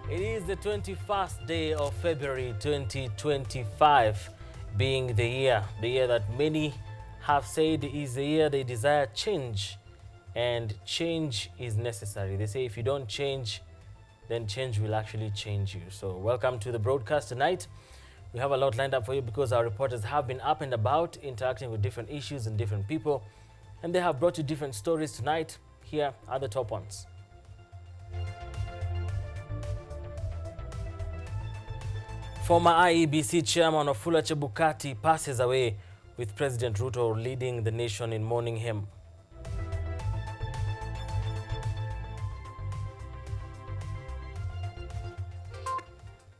It is the 21st day of February 2025, being the year that many have said is the year they desire change, and change is necessary. They say if you don't change, then change will actually change you. So welcome to the broadcast tonight. We have a lot lined up for you because our reporters have been up and about, interacting with different issues and different people, and they have brought you different stories tonight. Here are the top ones. Former IEBC chairman Wafula Chebukati passes away, with President Ruto leading the nation in mourning him.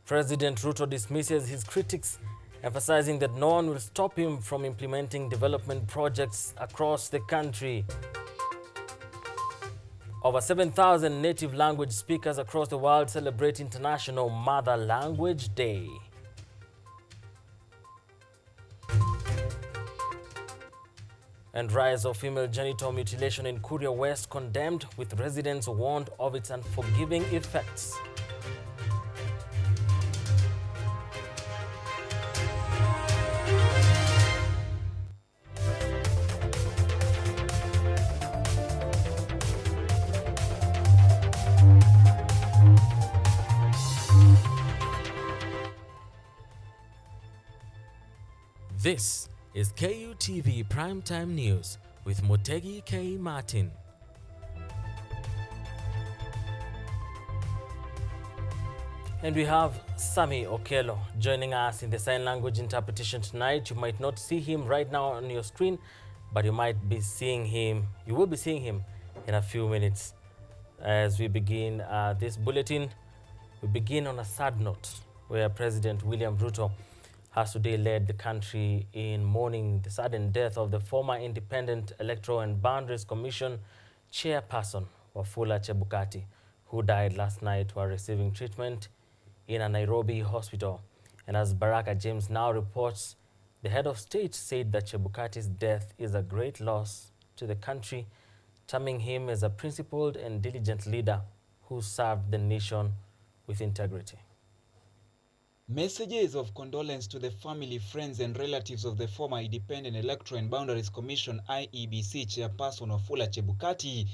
President Ruto dismisses his critics, emphasizing that no one will stop him from implementing development projects across the country. Over 7,000 native language speakers across the world celebrate International Mother Language Day. And rise of female genital mutilation in Kuria West condemned, with residents warned of its unforgiving effects. This is KUTV Primetime News with Mutegi K. Martin. And we have Sami Okello joining us in the sign language interpretation tonight. You might not see him right now on your screen, but you will be seeing him in a few minutes. As we begin this bulletin, we begin on a sad note, where President William Ruto has today led the country in mourning the sudden death of the former Independent Electoral and Boundaries Commission chairperson, Wafula Chebukati, who died last night while receiving treatment in a Nairobi hospital. And as Baraka James now reports, the head of state said that Chebukati's death is a great loss to the country, terming him as a principled and diligent leader who served the nation with integrity. Messages of condolence to the family, friends and relatives of the former Independent Electoral and Boundaries Commission IEBC chairperson Wafula Chebukati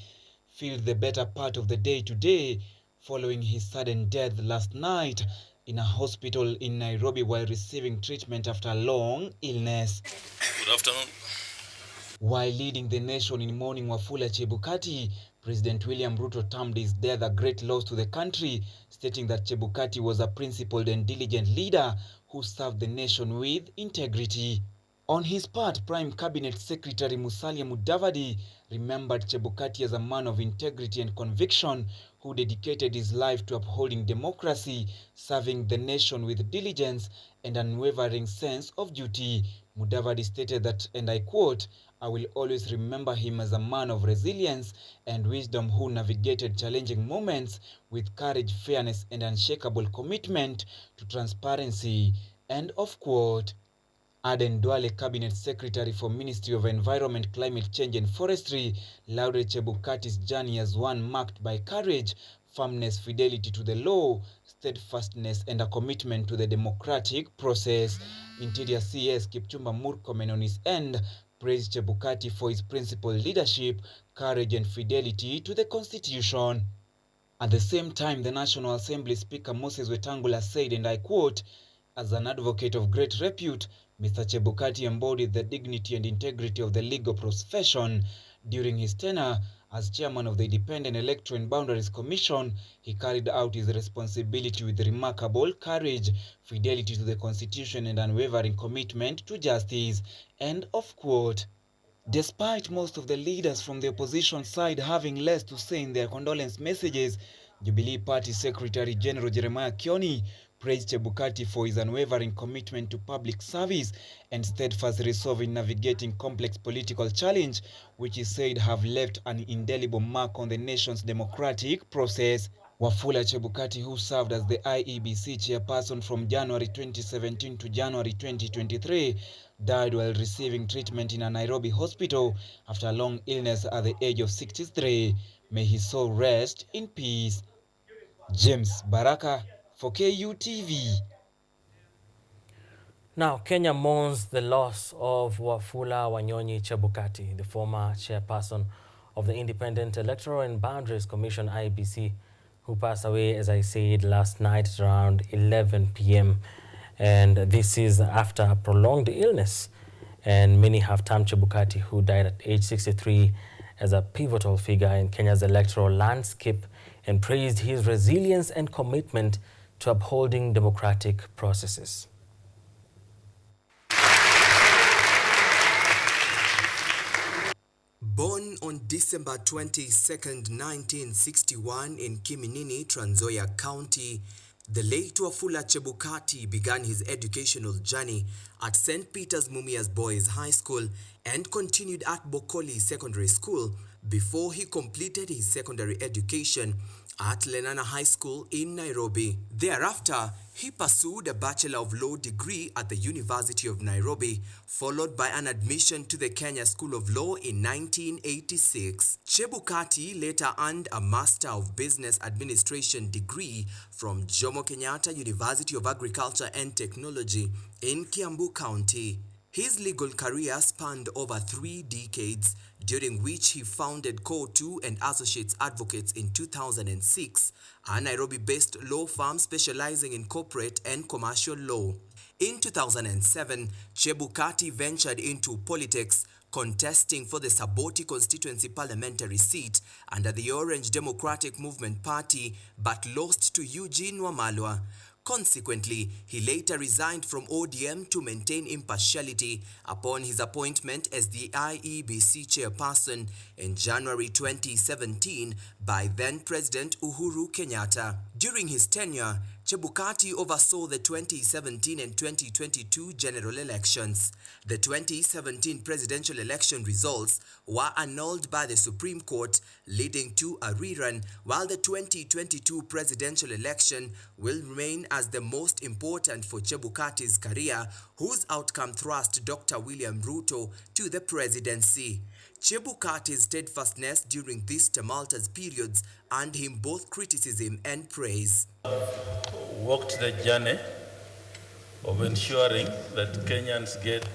filled the better part of the day today following his sudden death last night in a hospital in Nairobi while receiving treatment after a long illness. Good afternoon. While leading the nation in mourning Wafula Chebukati, President William Ruto termed his death a great loss to the country, stating that Chebukati was a principled and diligent leader who served the nation with integrity. On his part, Prime Cabinet Secretary Musalia Mudavadi remembered Chebukati as a man of integrity and conviction who dedicated his life to upholding democracy, serving the nation with diligence and unwavering sense of duty. Mudavadi stated that, and I quote, "I will always remember him as a man of resilience and wisdom who navigated challenging moments with courage, fairness, and unshakable commitment to transparency." End of quote. Aden Duale, Cabinet Secretary for Ministry of Environment, Climate Change and Forestry, lauded Chebukati's journey as one marked by courage, firmness, fidelity to the law, steadfastness, and a commitment to the democratic process. Interior CS Kipchumba Murkomen on his end praised Chebukati for his principled leadership, courage, and fidelity to the Constitution. At the same time, the National Assembly Speaker Moses Wetangula said, and I quote, "As an advocate of great repute, Mr. Chebukati embodied the dignity and integrity of the legal profession. During his tenure as chairman of the Independent Electoral and Boundaries Commission, he carried out his responsibility with remarkable courage, fidelity to the Constitution, and unwavering commitment to justice." End of quote. Despite most of the leaders from the opposition side having less to say in their condolence messages, Jubilee Party Secretary General Jeremiah Kioni praised Chebukati for his unwavering commitment to public service and steadfast resolve in navigating complex political challenge, which he said have left an indelible mark on the nation's democratic process. Wafula Chebukati, who served as the IEBC chairperson from January 2017 to January 2023, died while receiving treatment in a Nairobi hospital after a long illness at the age of 63. May his soul rest in peace. James Baraka for KUTV. Now, Kenya mourns the loss of Wafula Wanyonyi Chebukati, the former chairperson of the Independent Electoral and Boundaries Commission (IEBC), who passed away, as I said, last night at around 11 p.m. And this is after a prolonged illness. And many have termed Chebukati, who died at age 63, as a pivotal figure in Kenya's electoral landscape, and praised his resilience and commitment to upholding democratic processes. Born on December 22, 1961 in Kiminini, Trans Nzoia County, the late Wafula Chebukati began his educational journey at St. Peter's Mumias Boys High School and continued at Bokoli Secondary School before he completed his secondary education at Lenana High School in Nairobi. Thereafter, he pursued a Bachelor of Law degree at the University of Nairobi, followed by an admission to the Kenya School of Law in 1986. Chebukati later earned a Master of Business Administration degree from Jomo Kenyatta University of Agriculture and Technology in Kiambu County. His legal career spanned over 3 decades, during which he founded Kutv and Associates Advocates in 2006, a Nairobi-based law firm specializing in corporate and commercial law. In 2007, Chebukati ventured into politics, contesting for the Saboti constituency parliamentary seat under the Orange Democratic Movement Party, but lost to Eugene Wamalwa. Consequently, he later resigned from ODM to maintain impartiality upon his appointment as the IEBC chairperson in January 2017 by then-President Uhuru Kenyatta. During his tenure, Chebukati oversaw the 2017 and 2022 general elections. The 2017 presidential election results were annulled by the Supreme Court, leading to a rerun, while the 2022 presidential election will remain as the most important for Chebukati's career, whose outcome thrust Dr. William Ruto to the presidency. Chebukati's steadfastness during these tumultuous periods earned him both criticism and praise. Walked the journey of ensuring that Kenyans get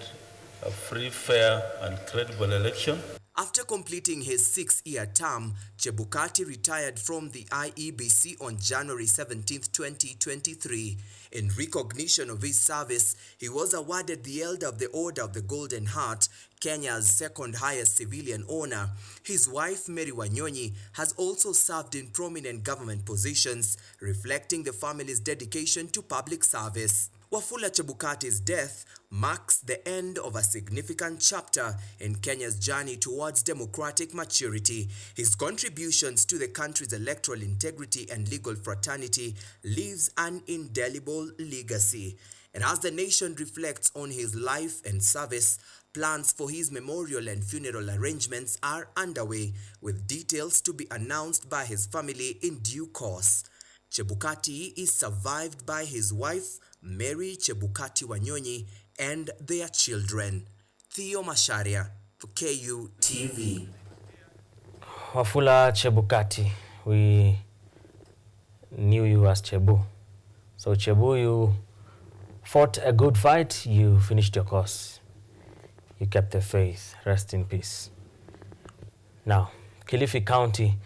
a free, fair, and credible election. After completing his 6-year term, Chebukati retired from the IEBC on January 17, 2023. In recognition of his service, he was awarded the Elder of the Order of the Golden Heart, Kenya's second highest civilian honor. His wife, Mary Wanyonyi, has also served in prominent government positions, reflecting the family's dedication to public service. Wafula Chebukati's death marks the end of a significant chapter in Kenya's journey towards democratic maturity. His contributions to the country's electoral integrity and legal fraternity leaves an indelible legacy. And as the nation reflects on his life and service, plans for his memorial and funeral arrangements are underway, with details to be announced by his family in due course. Chebukati is survived by his wife, Mary Chebukati Wanyonyi, and their children. Theo Masharia for KUTV. Wafula Chebukati, we knew you as Chebu. So Chebu, you fought a good fight, you finished your course. You kept the faith. Rest in peace. Now, Kilifi County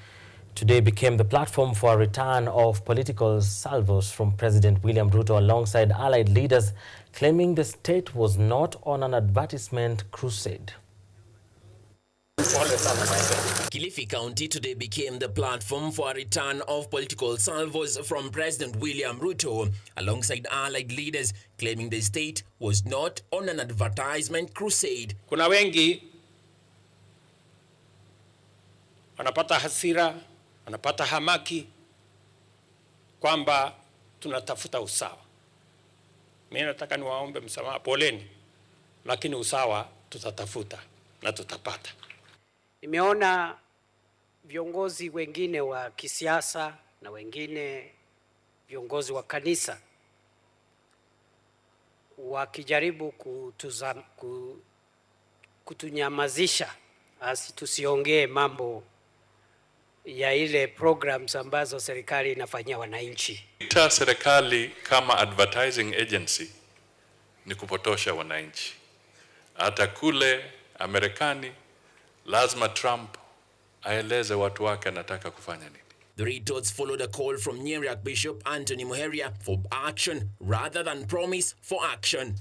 today became the platform for a return of political salvos from President William Ruto alongside allied leaders, claiming the state was not on an advertisement crusade. Kilifi County today became the platform for a return of political salvos from President William Ruto alongside allied leaders, claiming the state was not on an advertisement crusade. Kuna wengi wanapata hasira, wanapata hamaki kwamba tunatafuta usawa. Mimi nataka niwaombe msamaha, poleni, lakini usawa tutatafuta na tutapata. Nimeona viongozi wengine wa kisiasa na wengine viongozi wa kanisa wakijaribu kutunyamazisha asi tusiongee mambo ya ile programs ambazo serikali inafanyia wananchi. Ita serikali kama advertising agency ni kupotosha wananchi. Hata kule Amerikani lazima Trump aeleze watu wake anataka kufanya nini. The retorts followed a call from Nyeriak Bishop Anthony Muheria for action rather than promise for action.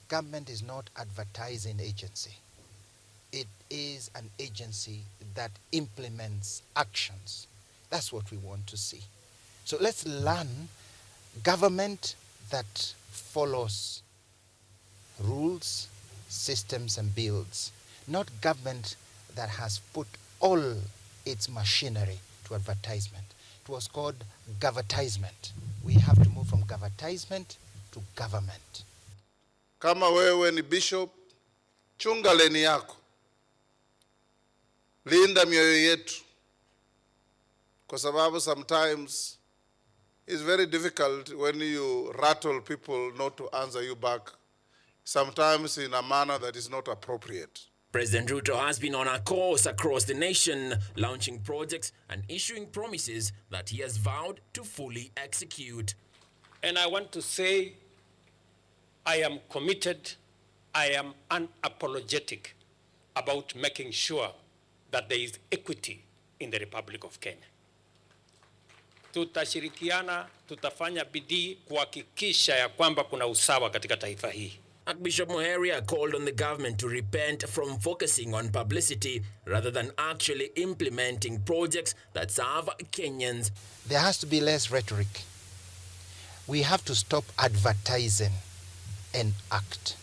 Government is not advertising agency. It is an agency that implements actions. That's what we want to see. So let's learn government that follows rules, systems and builds, not government that has put all its machinery to advertisement. It was called governtisement. We have to move from governtisement to government. Kama wewe ni bishop, chunga leni yako. Linda mioyo yetu. Kwa sababu sometimes it's very difficult when you rattle people not to answer you back. Sometimes in a manner that is not appropriate. President Ruto has been on a course across the nation, launching projects and issuing promises that he has vowed to fully execute. And I want to say, I am committed, I am unapologetic about making sure that there is equity in the Republic of Kenya. Tutashirikiana, tutafanya bidii kuhakikisha ya kwamba kuna usawa katika taifa hii. Archbishop Muheria called on the government to repent from focusing on publicity rather than actually implementing projects that serve Kenyans. There has to be less rhetoric. We have to stop advertising and act.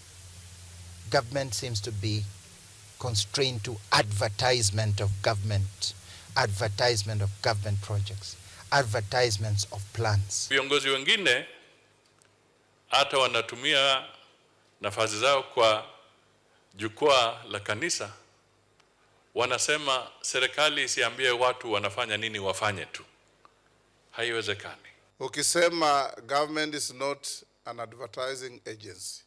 Government seems to be constrained to advertisement of government projects, advertisements of plans. Viongozi wengine hata wanatumia nafasi zao kwa jukwaa la kanisa, wanasema serikali isiambie watu wanafanya nini, wafanye tu. Haiwezekani. Ukisema government is not an advertising agency,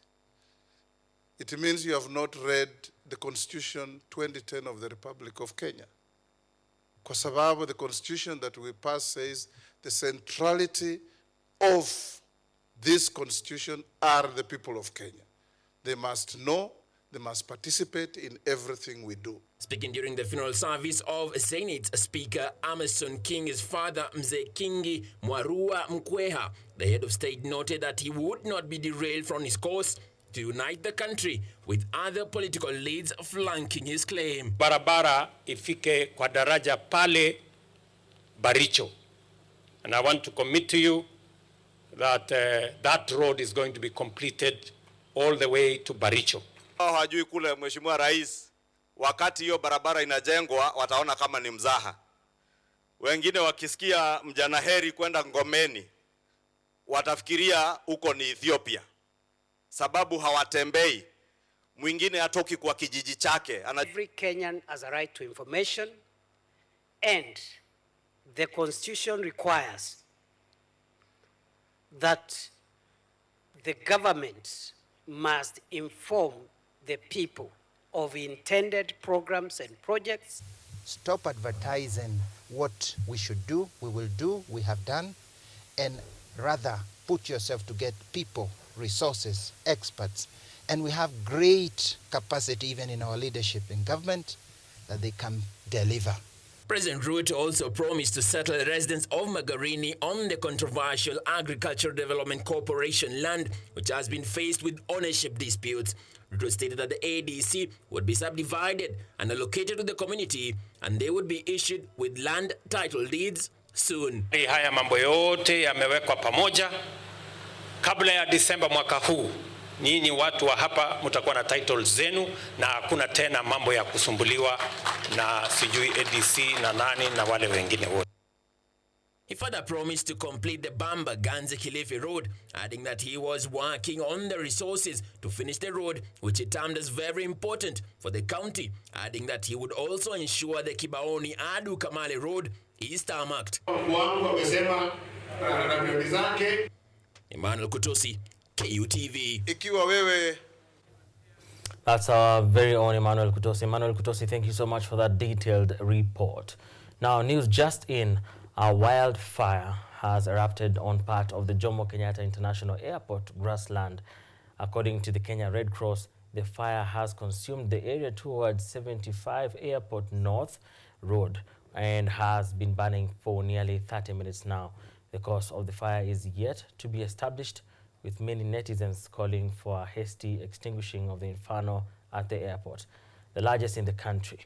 it means you have not read the Constitution 2010 of the Republic of Kenya. Kwa sababu the Constitution that we passed says the centrality of this Constitution are the people of Kenya. They must know, they must participate in everything we do. Speaking during the funeral service of Senate Speaker Amason King's father, Mzee Kingi Mwarua Mkweha, the head of state noted that he would not be derailed from his course to unite the country, with other political leads flanking his claim. Barabara ifike kwa daraja pale Baricho. And I want to commit to you that that road is going to be completed all the way to Baricho. Hawajui kule Mheshimiwa Rais, wakati hiyo barabara inajengwa wataona kama ni mzaha. Wengine wakisikia Mjanaheri kwenda Ngomeni watafikiria huko ni Ethiopia, sababu hawatembei. Mwingine atoki kwa kijiji chake. Every Kenyan has a right to information, and the Constitution requires that the government must inform the people of intended programs and projects. Stop advertising what we should do, we will do, we have done, and rather put yourself to get people, resources, experts, and we have great capacity even in our leadership in government that they can deliver. President Ruto also promised to settle the residents of Magarini on the controversial Agricultural Development Corporation land, which has been faced with ownership disputes. Ruto stated that the ADC would be subdivided and allocated to the community, and they would be issued with land title deeds soon. Haya mambo yote yamewekwa pamoja. Kabla ya Disemba mwaka huu, nyinyi watu wa hapa mtakuwa na titles zenu na hakuna tena mambo ya kusumbuliwa na sijui ADC na nani na wale wengine wote. He further promised to complete the Bamba Ganze Kilifi road, adding that he was working on the resources to finish the road, which he termed as very important for the county, adding that he would also ensure the Kibaoni Adu Kamale road is tarmacked. Emmanuel Kutosi, KUTV. Ikiwa wewe. That's our very own Emmanuel Kutosi. Emmanuel Kutosi, thank you so much for that detailed report. Now, news just in, a wildfire has erupted on part of the Jomo Kenyatta International Airport grassland. According to the Kenya Red Cross, the fire has consumed the area towards 75 Airport North Road and has been burning for nearly 30 minutes now. The cause of the fire is yet to be established, with many netizens calling for a hasty extinguishing of the inferno at the airport, the largest in the country.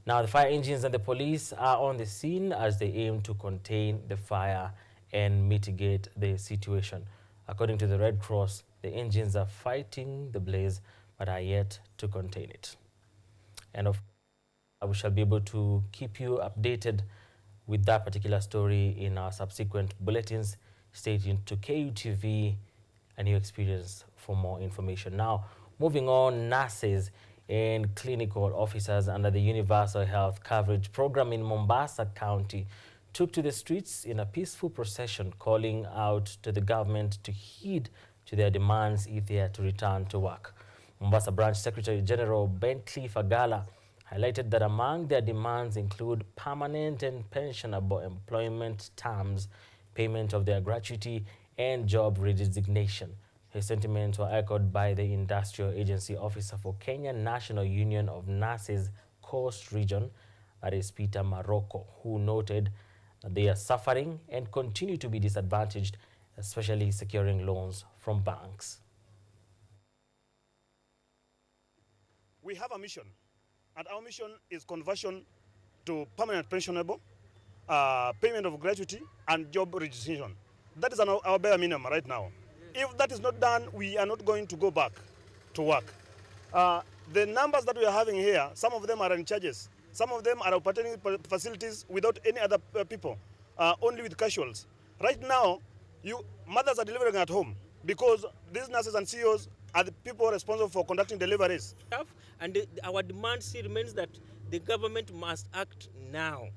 Now, the fire engines and the police are on the scene as they aim to contain the fire and mitigate the situation. According to the Red Cross, the engines are fighting the blaze but are yet to contain it. And we shall be able to keep you updated with that particular story in our subsequent bulletins. Stay tuned to KUTV, a new experience, for more information. Now, moving on, nurses and clinical officers under the Universal Health Coverage Program in Mombasa County took to the streets in a peaceful procession, calling out to the government to heed to their demands if they are to return to work. Mombasa Branch Secretary General Bentley Fagala highlighted that among their demands include permanent and pensionable employment terms, payment of their gratuity, and job redesignation. His sentiments were echoed by the Industrial Agency Officer for Kenya National Union of Nurses Coast Region, that is Peter Maroko, who noted that they are suffering and continue to be disadvantaged, especially securing loans from banks. We have a mission, and our mission is conversion to permanent pensionable, payment of gratuity, and job registration. That is our bare minimum right now. If that is not done, we are not going to go back to work. The numbers that we are having here, some of them are in charges. Some of them are operating facilities without any other people, only with casuals. Right now, mothers are delivering at home because these nurses and CEOs are the people responsible for conducting deliveries. And our demand still remains that the government must act now.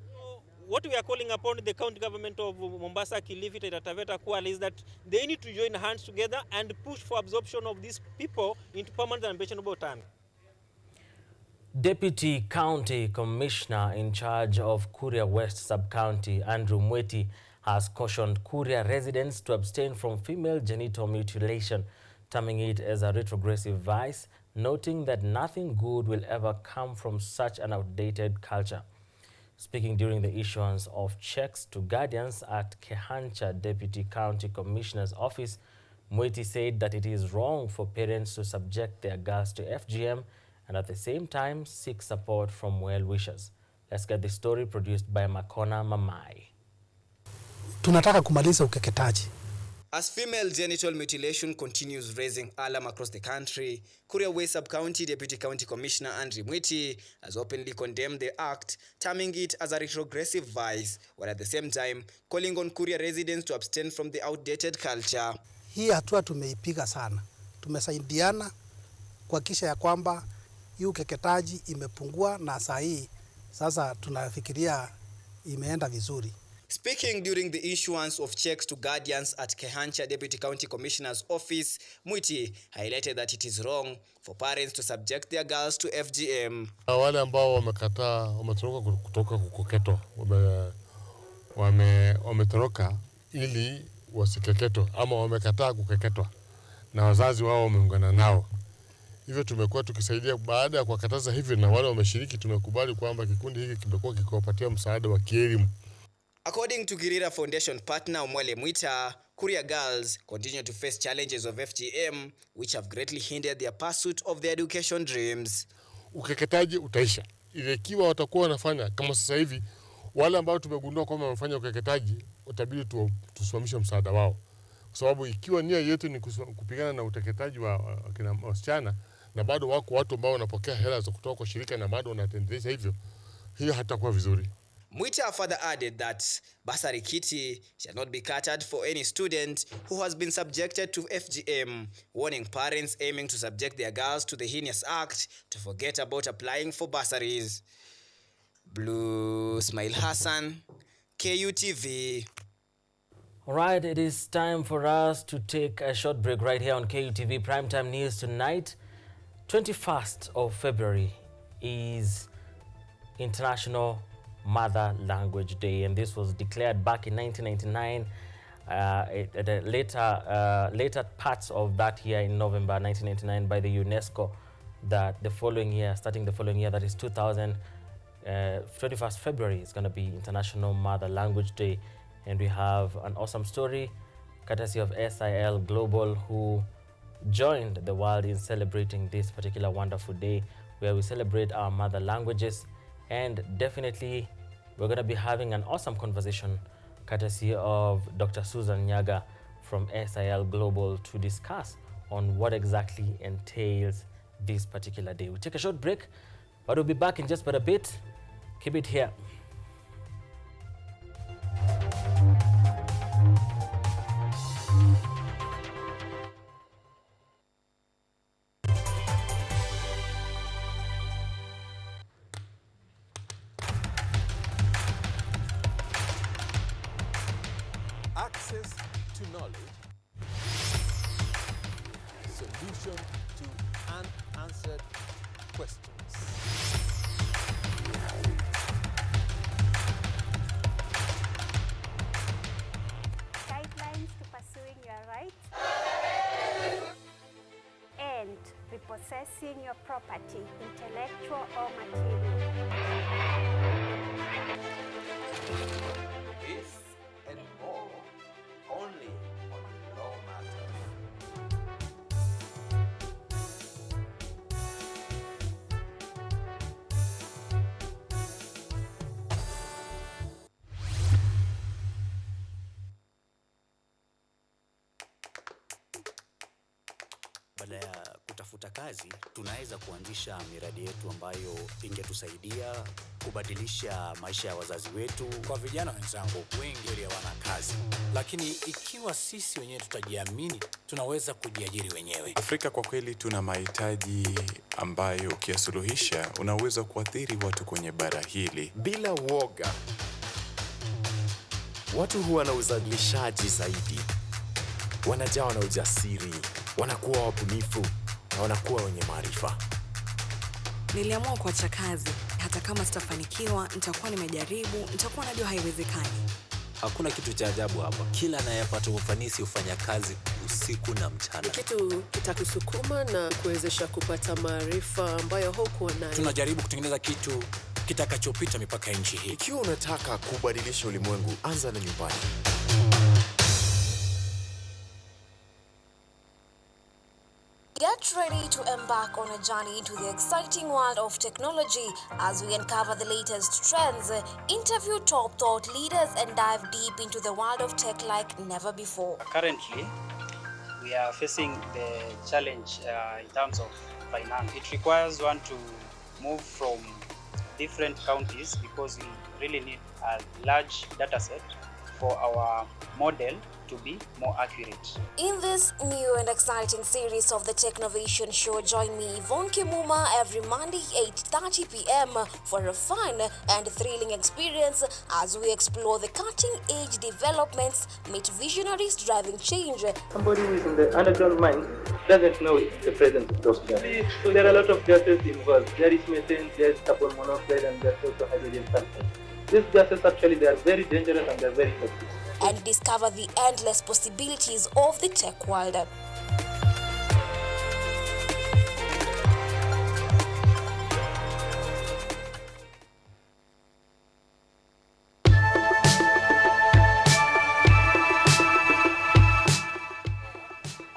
What we are calling upon the county government of Mombasa, Kilifi, Taita Taveta, Kwale is that they need to join hands together and push for absorption of these people into permanent and pensionable time. Deputy County Commissioner in charge of Kuria West Sub-County, Andrew Mweti, has cautioned Kuria residents to abstain from female genital mutilation, terming it as a retrogressive vice, noting that nothing good will ever come from such an outdated culture. Speaking during the issuance of checks to guardians at Kehancha Deputy County Commissioner's office, Mweti said that it is wrong for parents to subject their girls to FGM and at the same time seek support from well-wishers. Let's get the story produced by Makona Mamai. Tunataka kumaliza ukeketaji. As female genital mutilation continues raising alarm across the country, Kuria West Sub-County Deputy County Commissioner Andrew Mweti has openly condemned the act, terming it as a retrogressive vice, while at the same time calling on Kuria residents to abstain from the outdated culture. Hii hatua tumeipiga sana. Tumesaidiana kuhakikisha ya kwamba hii ukeketaji imepungua na saa hii sasa tunafikiria imeenda vizuri. Speaking during the issuance of checks to guardians at Kehancha Deputy County Commissioner's office, Mweti highlighted that it is wrong for parents to subject their girls to FGM. Wale ambao wamekataa, wametoroka kutoka kukeketwa, wametoroka ili wasikeketwe ama wamekataa kukeketwa na wazazi wao wameungana nao. Hivyo tumekuwa tukisaidia baada ya kuwakataza hivyo, na wale wameshiriki tumekubali kwamba kikundi hiki kimekuwa kikiwapatia msaada wa kielimu. According to Girira Foundation partner Omwele Mwita, Kuria girls continue to face challenges of FGM, which have greatly hindered their pursuit of their education dreams. Ukeketaji utaisha ile ikiwa watakuwa wanafanya kama sasa hivi. Wale ambao tumegundua kwamba wanafanya ukeketaji, utabidi tusimamishe msaada wao, kwa sababu ikiwa nia yetu ni kupigana na ukeketaji wa kina wasichana na bado wako watu ambao wanapokea hela za kutoka kwa shirika na bado wanatendeleza hivyo, hiyo hatakuwa vizuri. Mwita further added that bursary kitty shall not be catered for any student who has been subjected to FGM, warning parents aiming to subject their girls to the heinous act to forget about applying for bursaries. Blue Smile Hassan, KUTV. All right, it is time for us to take a short break right here on KUTV Primetime News tonight. 21st of February is International Mother Language Day, and this was declared back in 1999. At the later parts of that year in November 1999 by the UNESCO, that the following year, starting the following year, that is 21st February, is going to be International Mother Language Day. And we have an awesome story courtesy of SIL Global, who joined the world in celebrating this particular wonderful day where we celebrate our mother languages. And definitely we're going to be having an awesome conversation courtesy of Dr. Susan Nyaga from SIL Global to discuss on what exactly entails this particular day. We'll take a short break, but we'll be back in just but a bit. Keep it here. Access to knowledge, solution to unanswered questions. Guidelines to pursuing your rights and repossessing your property, intellectual or material. This and more only on Law Matters. Baada ya kutafuta kazi, tunaweza kuanzisha miradi yetu ambayo ingetusaidia kubadilisha maisha ya wazazi wetu. Kwa vijana wenzangu, wengi hawana kazi, lakini ikiwa sisi wenyewe tutajiamini, tunaweza kujiajiri wenyewe. Afrika kwa kweli tuna mahitaji ambayo ukiyasuluhisha unaweza kuathiri watu kwenye bara hili bila woga. Watu huwa na uzalishaji zaidi, wanajawa na ujasiri, wanakuwa wabunifu na wanakuwa wenye maarifa. Niliamua kuacha kazi. Hata kama sitafanikiwa, nitakuwa nimejaribu, nitakuwa najua haiwezekani. Hakuna kitu cha ajabu hapa. Kila anayepata ufanisi hufanya kazi usiku na mchana. Kitu kitakusukuma na kuwezesha kupata maarifa ambayo hukuwa nayo. Tunajaribu kutengeneza kitu kitakachopita mipaka ya nchi hii. Ikiwa unataka kubadilisha ulimwengu, anza na nyumbani. Get ready to embark on a journey into the exciting world of technology as we uncover the latest trends, interview top thought leaders, and dive deep into the world of tech like never before. Currently, we are facing the challenge in terms of finance. It requires one to move from different counties because we really need a large data set for our model to be more accurate. In this new and exciting series of the Technovation Show, join me, Yvonne Kimuma, every Monday, 8:30 p.m. for a fun and thrilling experience as we explore the cutting-edge developments, meet visionaries driving change. Somebody who is in the underground mine doesn't know the presence of those gases. So there are a lot of gases involved. There is methane, there is carbon monoxide, and there's also hydrogen sulfide. These gases actually, they are very dangerous and they're very toxic. And discover the endless possibilities of the tech world.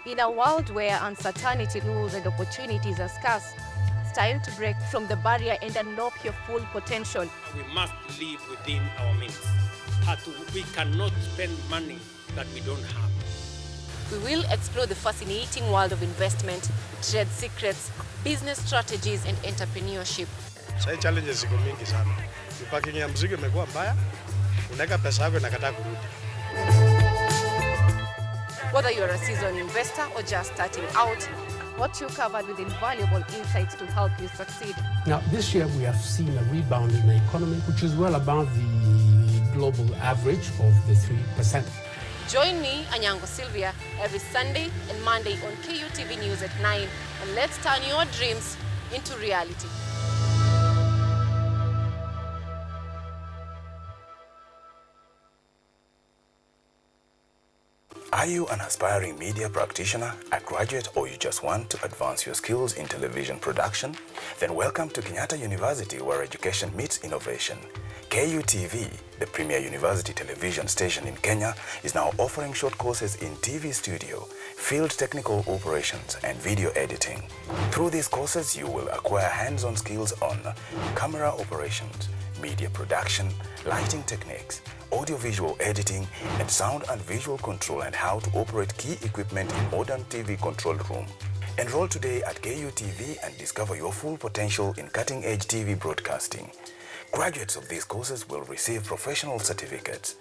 In a world where uncertainty rules and opportunities are scarce, it's time to break from the barrier and unlock your full potential. We must live within our means. We cannot spend money that we don't have. We will explore the fascinating world of investment, trade secrets, business strategies, and entrepreneurship. Sasa challenges ziko mingi sana. Parking ya mzigo imekuwa mbaya. Unaweka pesa yako inakataa kurudi. Whether you're a seasoned investor or just starting out, what you covered with invaluable insights to help you succeed. Now, this year we have seen a rebound in the economy, which is well above the global average of the 3%. Join me, Anyango Sylvia, every Sunday and Monday on KUTV News at 9, and let's turn your dreams into reality. Are you an aspiring media practitioner, a graduate, or you just want to advance your skills in television production? Then welcome to Kenyatta University, where education meets innovation. KUTV, the premier university television station in Kenya, is now offering short courses in TV studio, field technical operations, and video editing. Through these courses, you will acquire hands-on skills on camera operations, media production, lighting techniques, audiovisual editing, and sound and visual control, and how to operate key equipment in modern TV control room. Enroll today at KUTV and discover your full potential in cutting-edge TV broadcasting. Graduates of these courses will receive professional certificates.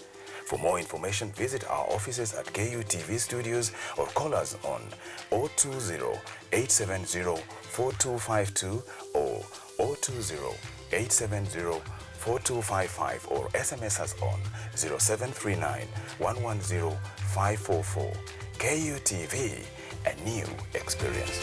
For more information, visit our offices at KUTV Studios or call us on 020-870-4252 or 020-870-4255 or SMS us on 0739-110-544. KUTV, a new experience.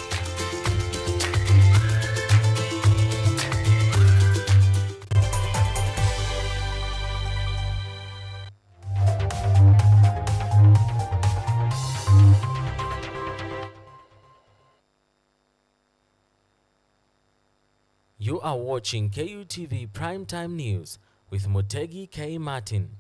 You are watching KUTV Primetime News with Mutegi K. Martin.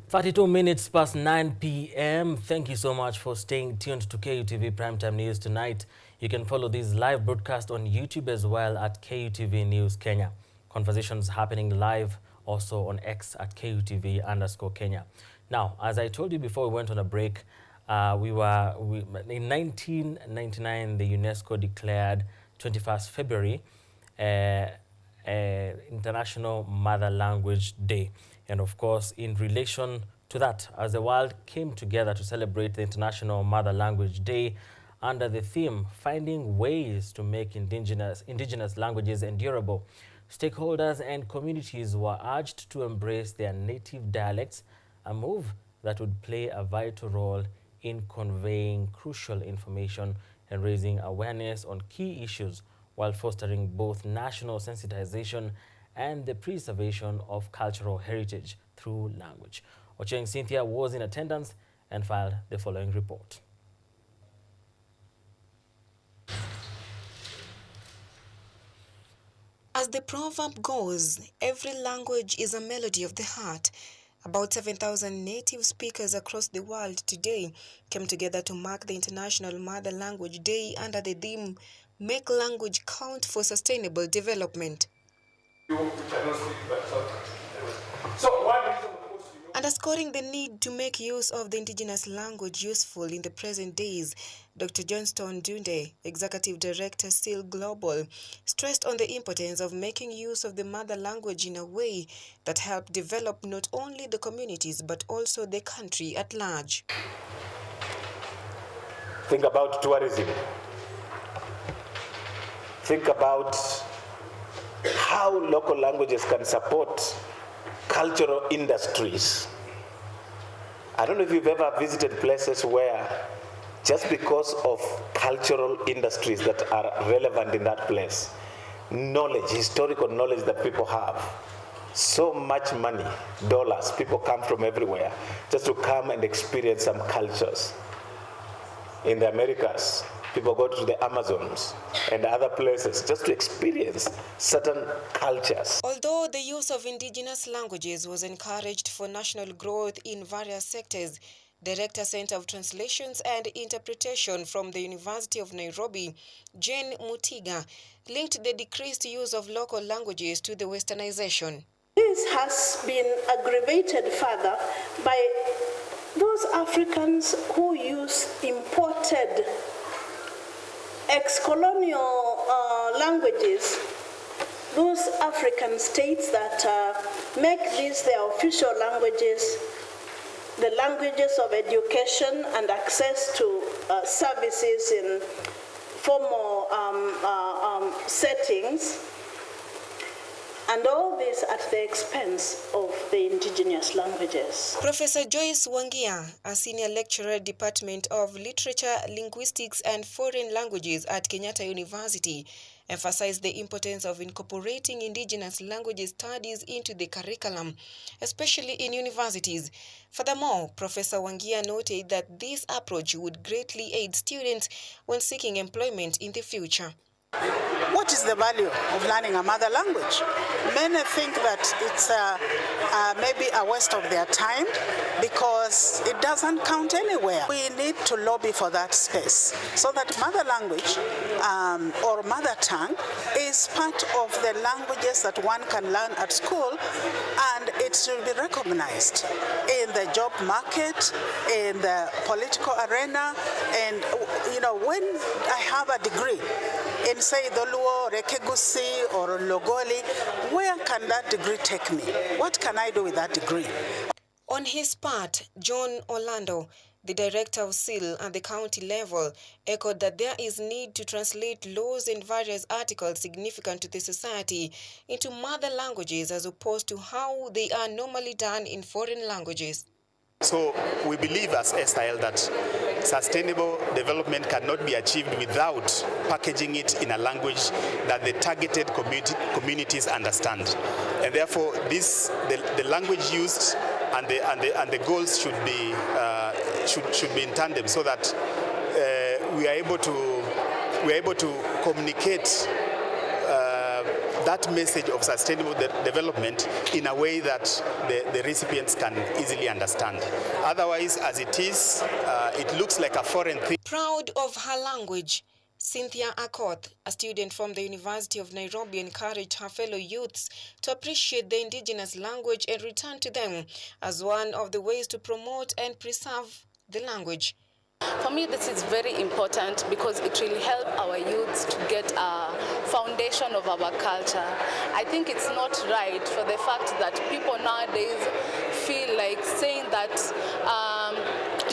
32 minutes past 9 p.m. Thank you so much for staying tuned to KUTV Primetime News tonight. You can follow this live broadcast on YouTube as well at KUTV News Kenya. Conversations happening live also on X at KUTV_Kenya. Now, as I told you before we went on a break, in 1999, the UNESCO declared 21st February International Mother Language Day. And of course, in relation to that, as the world came together to celebrate the International Mother Language Day under the theme, Finding Ways to Make Indigenous Languages Endurable, stakeholders and communities were urged to embrace their native dialects, a move that would play a vital role in conveying crucial information and raising awareness on key issues while fostering both national sensitization and the preservation of cultural heritage through language. Ocheng Cynthia was in attendance and filed the following report. As the proverb goes, every language is a melody of the heart. About 7,000 native speakers across the world today came together to mark the International Mother Language Day under the theme, Make Language Count for Sustainable Development. Underscoring the need to make use of the indigenous language useful in the present days, Dr. Johnston Dunde, Executive Director, SEAL Global, stressed on the importance of making use of the mother language in a way that help develop not only the communities but also the country at large. Think about tourism. Think about how local languages can support cultural industries. I don't know if you've ever visited places where just because of cultural industries that are relevant in that place, knowledge, historical knowledge that people have, so much money, dollars, people come from everywhere just to come and experience some cultures. In the Americas, people go to the Amazons and other places just to experience certain cultures. Although the use of indigenous languages was encouraged for national growth in various sectors, Director Center of Translations and Interpretation from the University of Nairobi, Jane Mutegi, linked the decreased use of local languages to the westernization. This has been aggravated further by those Africans who use imported ex-colonial languages, those African states that make these their official languages, the languages of education and access to services in formal settings, and all this at the expense of the indigenous languages. Professor Joyce Wangia, a senior lecturer, Department of Literature, Linguistics and Foreign Languages at Kenyatta University, emphasized the importance of incorporating indigenous languages studies into the curriculum, especially in universities. Furthermore, Professor Wangia noted that this approach would greatly aid students when seeking employment in the future. What is the value of learning a mother language? Many think that it's maybe a waste of their time because it doesn't count anywhere. We need to lobby for that space so that mother language or mother tongue is part of the languages that one can learn at school, and it should be recognized in the job market, in the political arena, and when I have a degree in, say, Doluo, Rekegusi, or Logoli, where can that degree take me? What can I do with that degree? On his part, John Orlando, the director of SIL at the county level, echoed that there is need to translate laws and various articles significant to the society into mother languages as opposed to how they are normally done in foreign languages. So we believe as SIL that sustainable development cannot be achieved without packaging it in a language that the targeted communities understand. And therefore, the language used and the goals should be in tandem, so that we are able to communicate that message of sustainable development in a way that the recipients can easily understand. Otherwise, as it is, it looks like a foreign thing. Proud of her language, Cynthia Akoth, a student from the University of Nairobi, encouraged her fellow youths to appreciate the indigenous language and return to them as one of the ways to promote and preserve the language. For me, this is very important because it will help our youths to get a foundation of our culture. I think it's not right for the fact that people nowadays feel like saying that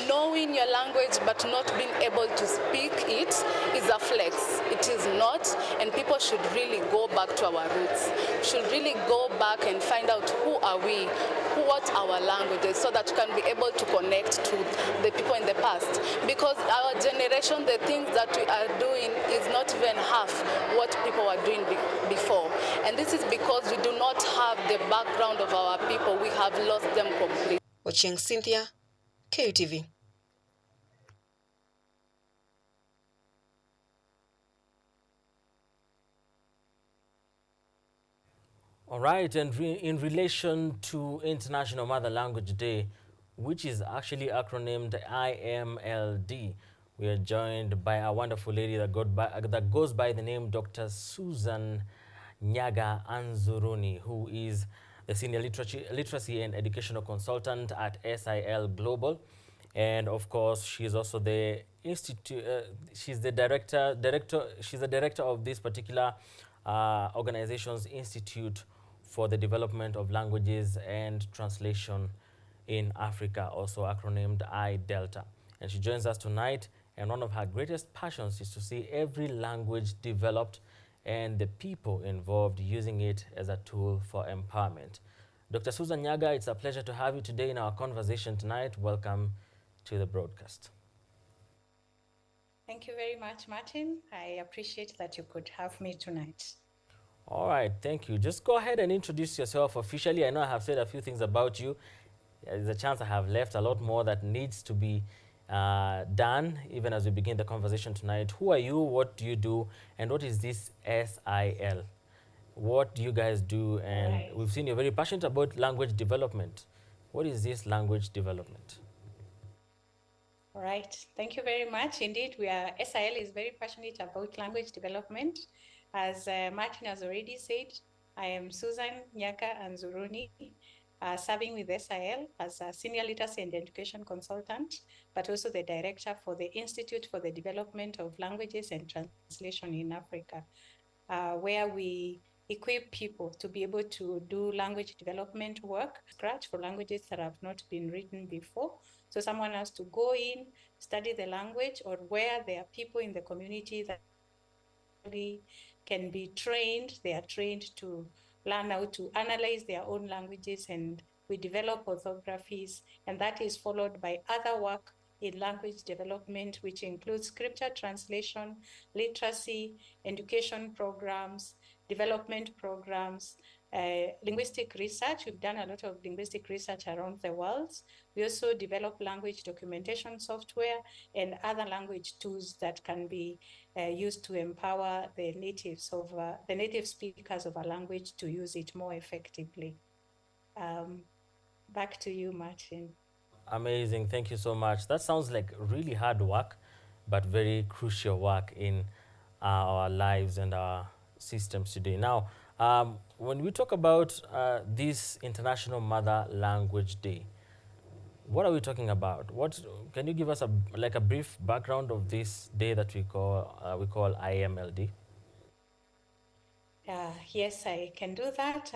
knowing your language but not being able to speak it is a flex. It is not, and people should really go back to our roots. Should really go back and find out who are we, what our language is, so that we can be able to connect to the people in the past. Because our generation, the things that we are doing is not even half what people were doing before. And this is because we do not have the background of our people. We have lost them completely. Watching Cynthia, KUTV. All right, and in relation to International Mother Language Day, which is actually acronymed IMLD, we are joined by a wonderful lady that goes by the name Dr. Susan Nyaga Anzuruni, who is the Senior Literacy and Educational Consultant at SIL Global. And of course, she's also the she's the director of this particular organization's Institute for the Development of Languages and Translation in Africa, also acronymed IDELTA. And she joins us tonight, and one of her greatest passions is to see every language developed and the people involved using it as a tool for empowerment. Dr. Susan Nyaga, it's a pleasure to have you today in our conversation tonight. Welcome to the broadcast. Thank you very much, Martin. I appreciate that you could have me tonight. All right, thank you. Just go ahead and introduce yourself officially. I know I have said a few things about you. There's a chance I have left a lot more that needs to be done, even as we begin the conversation tonight. Who are you? What do you do? And what is this SIL? What do you guys do? And we've seen you're very passionate about language development. What is this language development? All right, thank you very much. Indeed, SIL is very passionate about language development. As Martin has already said, I am Susan Nyaga Anzuruni, serving with SIL as a Senior Literacy and Education Consultant, but also the Director for the Institute for the Development of Languages and Translation in Africa, where we equip people to be able to do language development work, scratch for languages that have not been written before. So someone has to go in, study the language, or where there are people in the community that can be trained. They are trained to learn how to analyze their own languages, and we develop orthographies, and that is followed by other work in language development, which includes scripture translation, literacy, education programs, development programs, linguistic research. We've done a lot of linguistic research around the world. We also develop language documentation software and other language tools that can be used to empower the natives of the native speakers of a language to use it more effectively. Back to you, Martin. Amazing. Thank you so much. That sounds like really hard work, but very crucial work in our lives and our systems today. Now, when we talk about this International Mother Language Day, what are we talking about? What can you give us a brief background of this day that we call IMLD? Yes, I can do that.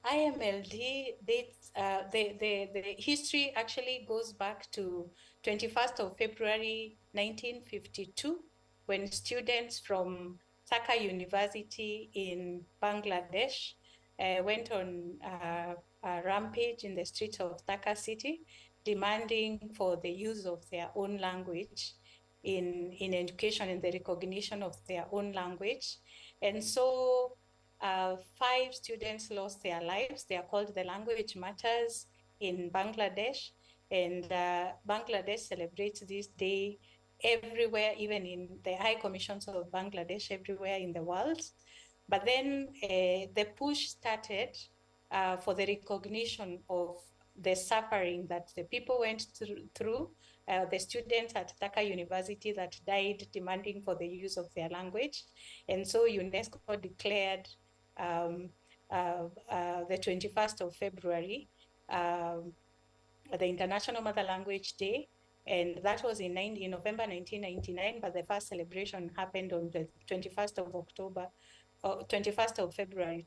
IMLD dates, the history actually goes back to 21st of February 1952, when students from Dhaka University in Bangladesh went on a rampage in the streets of Dhaka city, demanding for the use of their own language in education and the recognition of their own language. And so 5 students lost their lives. They are called the Language Martyrs in Bangladesh. And Bangladesh celebrates this day everywhere, even in the high commissions of Bangladesh, everywhere in the world. But then the push started for the recognition of the suffering that the people went through, the students at Dhaka University that died demanding for the use of their language. And so UNESCO declared the 21st of February, the International Mother Language Day. And that was in November 1999, but the first celebration happened on the 21st of October, 21st of February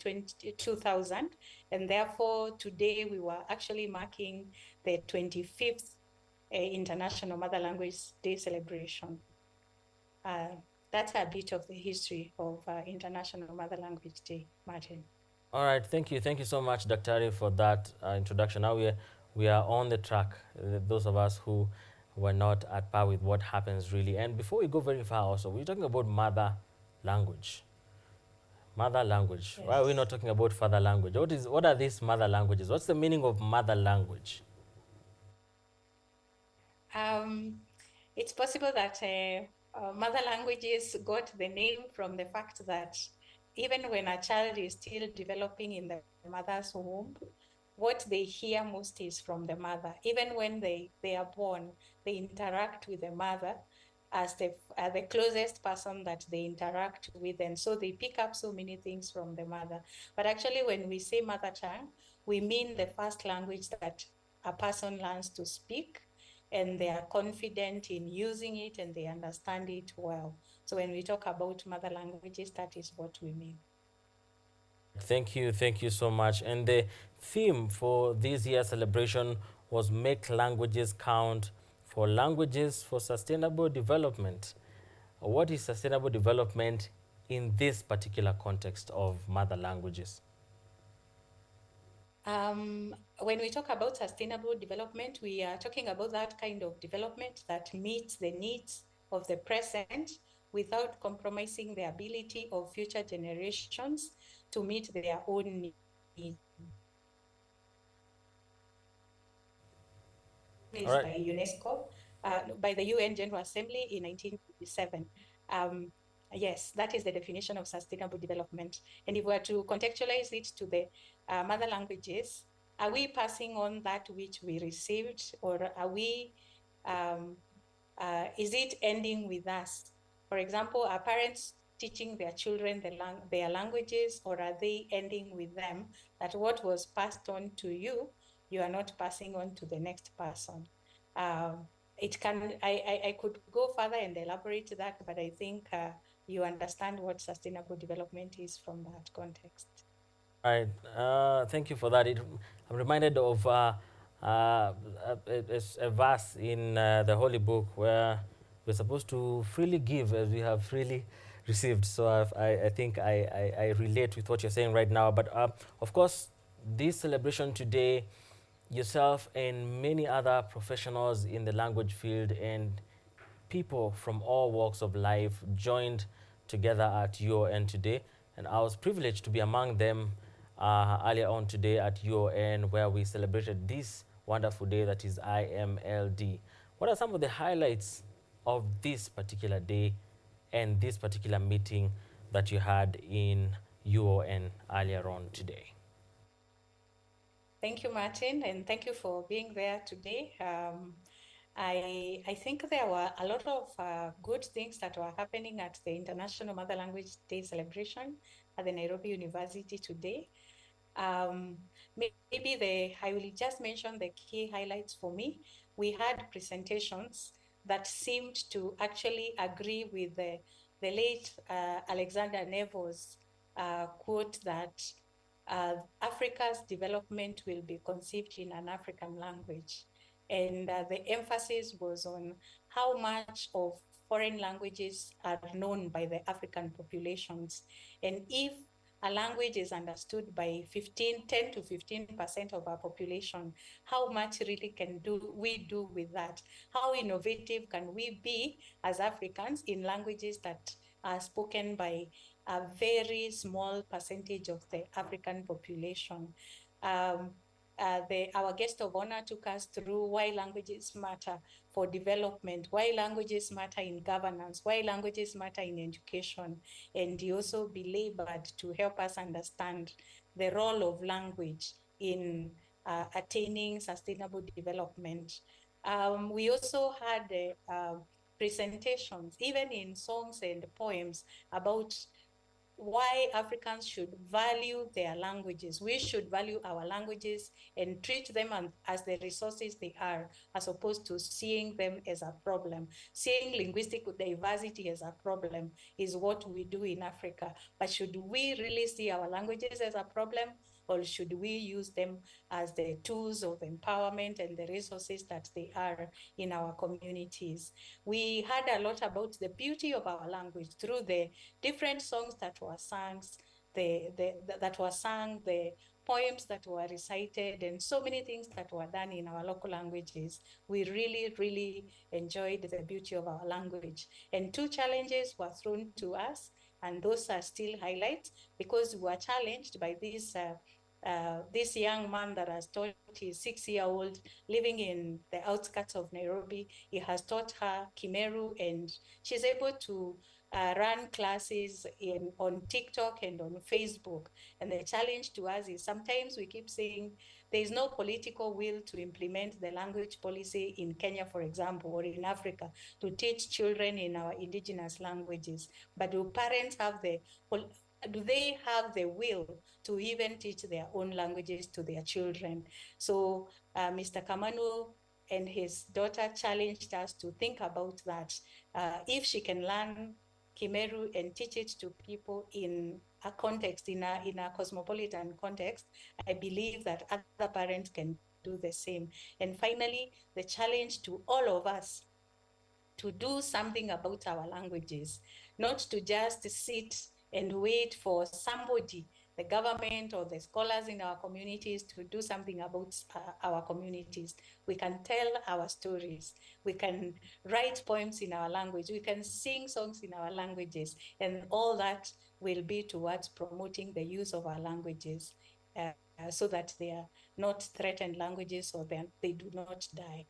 2000. And therefore, today we were actually marking the 25th International Mother Language Day celebration. That's a bit of the history of International Mother Language Day, Martin. All right, thank you so much, Daktari, for that introduction. Now we are on the track, those of us who were not at par with what happens really. And before we go very far also, we're talking about mother language. Mother language. Yes. Why are we not talking about father language? What are these mother languages? What's the meaning of mother language? It's possible that mother languages got the name from the fact that even when a child is still developing in the mother's womb, what they hear most is from the mother. Even when they are born, they interact with the mother as the closest person that they interact with. And so they pick up so many things from the mother. But actually, when we say mother tongue, we mean the first language that a person learns to speak, and they are confident in using it and they understand it well. So when we talk about mother languages, that is what we mean. Thank you so much. And the theme for this year's celebration was Make Languages Count, for languages for sustainable development. What is sustainable development in this particular context of mother languages? When we talk about sustainable development, we are talking about that kind of development that meets the needs of the present without compromising the ability of future generations to meet their own needs. Right. By UNESCO, by the UN General Assembly in 1957. Yes, that is the definition of sustainable development. And if we were to contextualize it to the mother languages, are we passing on that which we received, or are we, is it ending with us? For example, are parents teaching their children their languages, or are they ending with them, that what was passed on to you, you are not passing on to the next person? It can, I could go further and elaborate that, but I think you understand what sustainable development is from that context. Right. Thank you for that. I'm reminded of a verse in the Holy Book where we're supposed to freely give as we have freely received. So I think I relate with what you're saying right now. But of course, this celebration today yourself and many other professionals in the language field and people from all walks of life joined together at UON today. And I was privileged to be among them earlier on today at UON, where we celebrated this wonderful day that is IMLD. What are some of the highlights of this particular day and this particular meeting that you had in UON earlier on today? Thank you, Martin, and thank you for being there today. I think there were a lot of good things that were happening at the International Mother Language Day celebration at the Nairobi University today. Maybe I will just mention the key highlights for me. We had presentations that seemed to actually agree with the late Alexander Neville's quote that Africa's development will be conceived in an African language. And the emphasis was on how much of foreign languages are known by the African populations. And if a language is understood by 10 to 15% of our population, how much really we do with that? How innovative can we be as Africans in languages that are spoken by a very small percentage of the African population? Our guest of honor took us through why languages matter for development, why languages matter in governance, why languages matter in education, and he also belabored to help us understand the role of language in attaining sustainable development. We also had presentations, even in songs and poems, about why Africans should value their languages. We should value our languages and treat them as the resources they are, as opposed to seeing them as a problem. Seeing linguistic diversity as a problem is what we do in Africa. But should we really see our languages as a problem, or should we use them as the tools of empowerment and the resources that they are in our communities? We heard a lot about the beauty of our language through the different songs that were sung, the poems that were recited, and so many things that were done in our local languages. We really, really enjoyed the beauty of our language. And two challenges were thrown to us, and those are still highlights, because we were challenged by this young man that has taught his 6-year-old living in the outskirts of Nairobi. He has taught her Kimeru, and she's able to run classes on TikTok and on Facebook. And the challenge to us is sometimes we keep saying there is no political will to implement the language policy in Kenya, for example, or in Africa, to teach children in our indigenous languages. But do parents have do they have the will to even teach their own languages to their children? So Mr. Kamanu and his daughter challenged us to think about that. If she can learn Kimeru and teach it to people in a context, in a cosmopolitan context, I believe that other parents can do the same. And finally, the challenge to all of us to do something about our languages, not to just sit and wait for somebody, the government or the scholars in our communities, to do something about our communities. We can tell our stories. We can write poems in our language. We can sing songs in our languages. And all that will be towards promoting the use of our languages so that they are not threatened languages, or they do not die.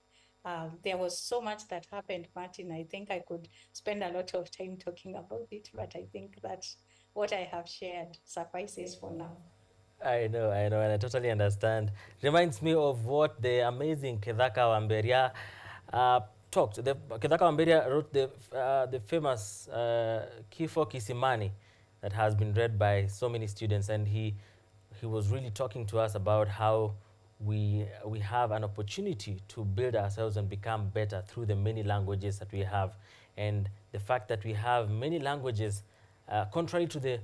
There was so much that happened, Martin. I think I could spend a lot of time talking about it, but I think that what I have shared suffices for now. I know, and I totally understand. Reminds me of what the amazing Kethaka Wamberia talked. Kethaka Wamberia wrote the famous Kifo Kisimani that has been read by so many students, and he was really talking to us about how we have an opportunity to build ourselves and become better through the many languages that we have. And the fact that we have many languages, contrary to the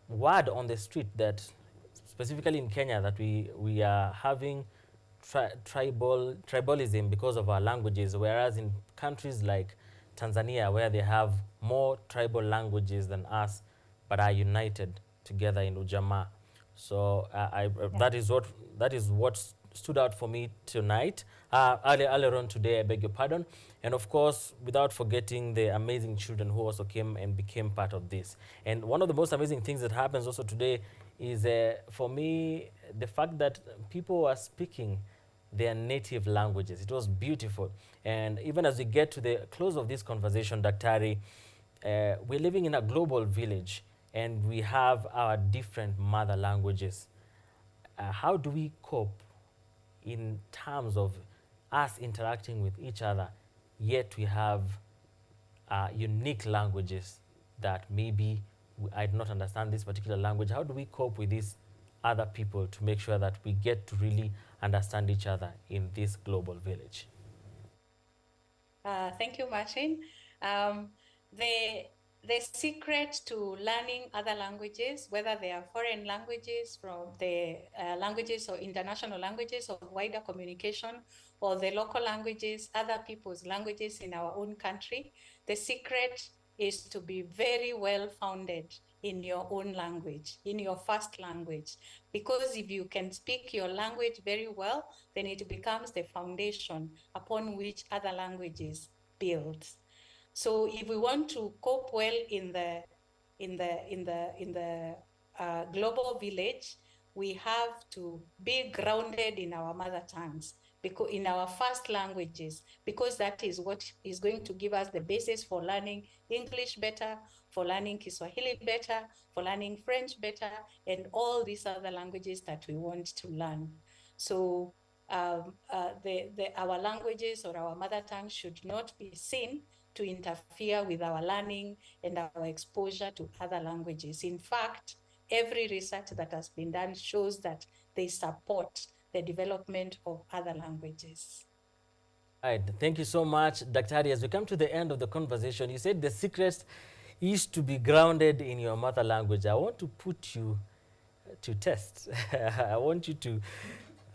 word on the street that specifically in Kenya, that we are having tribalism because of our languages, whereas in countries like Tanzania, where they have more tribal languages than us, but are united together in Ujamaa. So that is what stood out for me tonight, earlier on today, I beg your pardon. And of course, without forgetting the amazing children who also came and became part of this. And one of the most amazing things that happens also today is, for me, the fact that people are speaking their native languages. It was beautiful. And even as we get to the close of this conversation, Daktari, we're living in a global village and we have our different mother languages. How do we cope in terms of us interacting with each other, yet we have unique languages that maybe I do not understand this particular language? How do we cope with these other people to make sure that we get to really understand each other in this global village? Thank you, Martin. The secret to learning other languages, whether they are foreign languages from the languages or international languages of wider communication, or the local languages, other people's languages in our own country, the secret is to be very well founded in your own language, in your first language. Because if you can speak your language very well, then it becomes the foundation upon which other languages build. So if we want to cope well in the global village, we have to be grounded in our mother tongues, because in our first languages, because that is what is going to give us the basis for learning English better, for learning Kiswahili better, for learning French better, and all these other languages that we want to learn. So our languages or our mother tongue should not be seen to interfere with our learning and our exposure to other languages. In fact, every research that has been done shows that they support the development of other languages. Right. Thank you so much, Daktari. As we come to the end of the conversation, you said the secret is to be grounded in your mother language. I want to put you to test. I want you to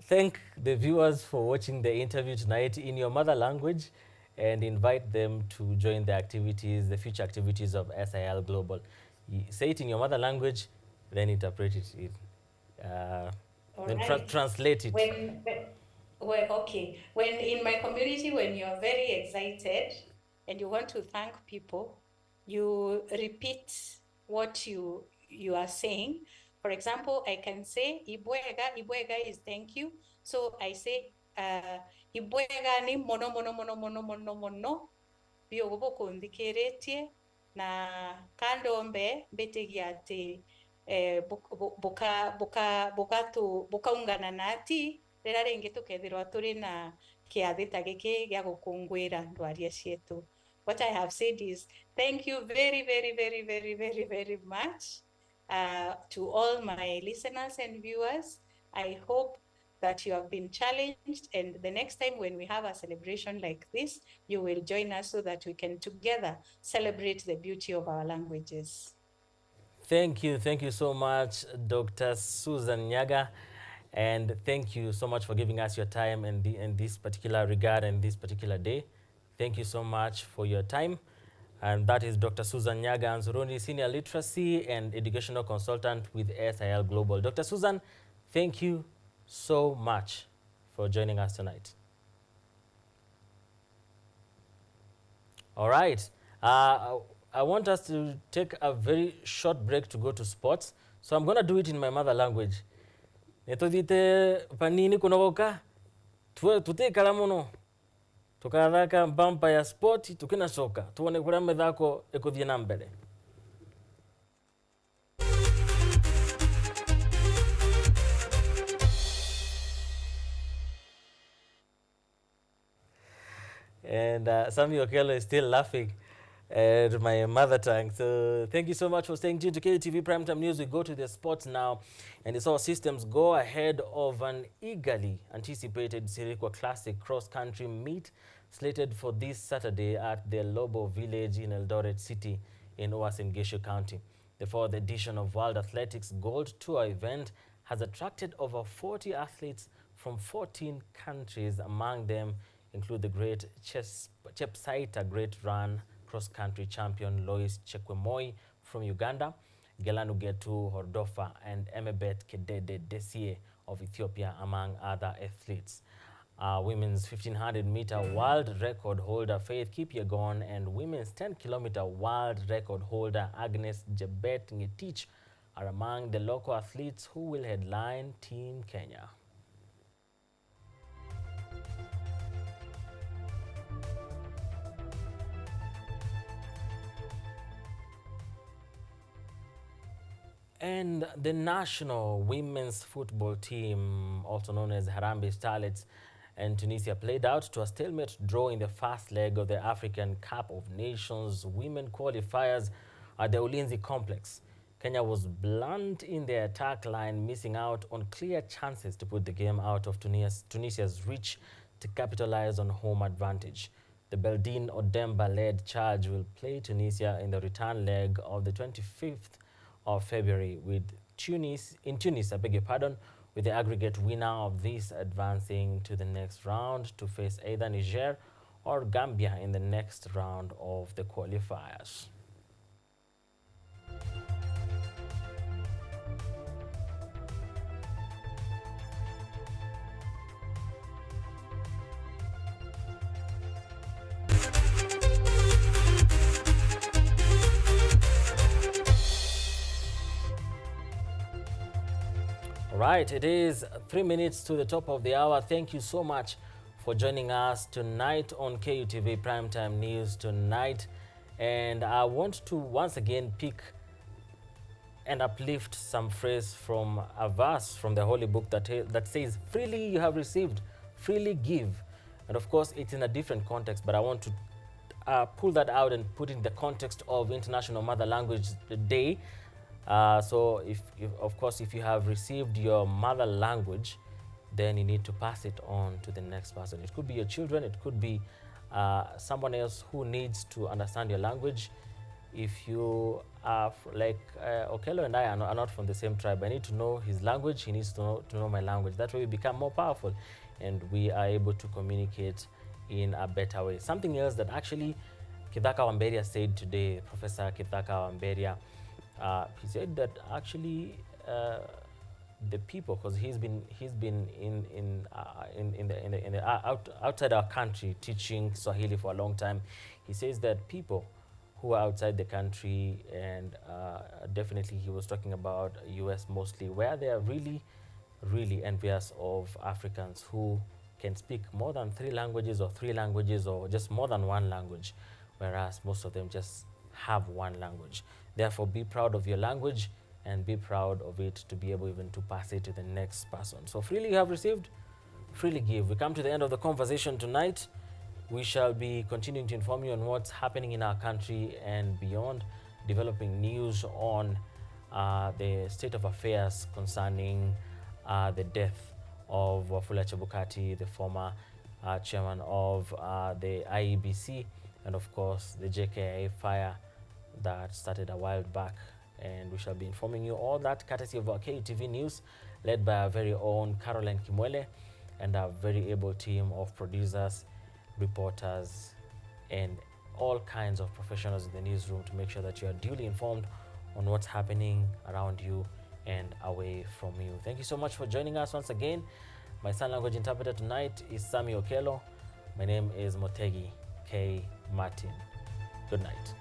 thank the viewers for watching the interview tonight in your mother language and invite them to join the activities, the future activities of SIL Global. You say it in your mother language, then interpret it in, then translate it. When in my community, when you're very excited and you want to thank people, you repeat what you are saying. For example, I can say, Ibwega, Ibwega is thank you. So I say, Ibwega ni mono mono mono mono mono mono biogobo kundikeretie na kandombe betegiate bukaungana nati rera ringi tukethirwa turi na kiathita giki gia gukungwira ndwaria cietu. What I have said is thank you very, very, very, very, very, very much to all my listeners and viewers. I hope that you have been challenged, and the next time when we have a celebration like this, you will join us so that we can together celebrate the beauty of our languages. Thank you so much, Dr. Susan Nyaga, and thank you so much for giving us your time in this particular regard and this particular day. Thank you so much for your time. And that is Dr. Susan Nyaga Anzuruni, Senior Literacy and Educational Consultant with SIL Global. Dr. Susan, thank you so much for joining us tonight. All right. I want us to take a very short break to go to sports. So I'm going to do it in my mother language. Netodite panini kunogoka tute kalamono tukathaka mbampa ya sport tukina soka tuone kuria methako ikuthie na mbere. And Sammy Okello is still laughing at my mother tongue. So thank you so much for staying tuned to KUTV Primetime News. We go to the sports now, and it's all systems go ahead of an eagerly anticipated Sirikwa Classic cross-country meet slated for this Saturday at the Lobo Village in Eldoret City in Uasin Gishu County. The fourth edition of World Athletics Gold Tour event has attracted over 40 athletes from 14 countries. Among them include the great Chepsaita Great Run cross-country champion Lois Chekwemoi from Uganda, Gelanu Getu Hordofa, and Emebet Kedede Desie of Ethiopia, among other athletes. Women's 1500-meter world record holder Faith Kipyegon and women's 10-kilometer world record holder Agnes Jebet Ngetich are among the local athletes who will headline Team Kenya. And the national women's football team, also known as Harambee Starlets, and Tunisia played out to a stalemate draw in the first leg of the African Cup of Nations women qualifiers at the Ulinzi complex. Kenya was blunt in their attack line, missing out on clear chances to put the game out of Tunisia's reach to capitalize on home advantage. The Beldine Odemba-led charge will play Tunisia in the return leg of the 25th of February with Tunis, I beg your pardon, with the aggregate winner of this advancing to the next round to face either Niger or Gambia in the next round of the qualifiers. Right, it is 3 minutes to the top of the hour. Thank you so much for joining us tonight on KUTV Primetime News tonight. And I want to once again pick and uplift some phrase from a verse from the Holy Book that says, freely you have received, freely give. And of course, it's in a different context, but I want to pull that out and put it in the context of International Mother Language Day. So of course, if you have received your mother language, then you need to pass it on to the next person. It could be your children, it could be someone else who needs to understand your language. If you are like Okello and I are not from the same tribe, I need to know his language, he needs to know my language. That way we become more powerful and we are able to communicate in a better way. Something else that actually Kithaka Wamberia said today, Professor Kithaka Wamberia, he said that actually the people, because he's been outside our country teaching Swahili for a long time. He says that people who are outside the country, and definitely he was talking about US mostly, where they are really, really envious of Africans who can speak more than 3 languages or just more than 1 language, whereas most of them just have 1 language. Therefore, be proud of your language and be proud of it to be able even to pass it to the next person. So freely you have received, freely give. We come to the end of the conversation tonight. We shall be continuing to inform you on what's happening in our country and beyond, developing news on the state of affairs concerning the death of Wafula Chebukati, the former chairman of the IEBC, and of course the JKIA fire that started a while back. And we shall be informing you all that courtesy of our KUTV News, led by our very own Caroline Kimwele and our very able team of producers, reporters, and all kinds of professionals in the newsroom to make sure that you are duly informed on what's happening around you and away from you. Thank you so much for joining us once again. My sign language interpreter tonight is Sami Okello. My name is Mutegi K. Martin. Good night.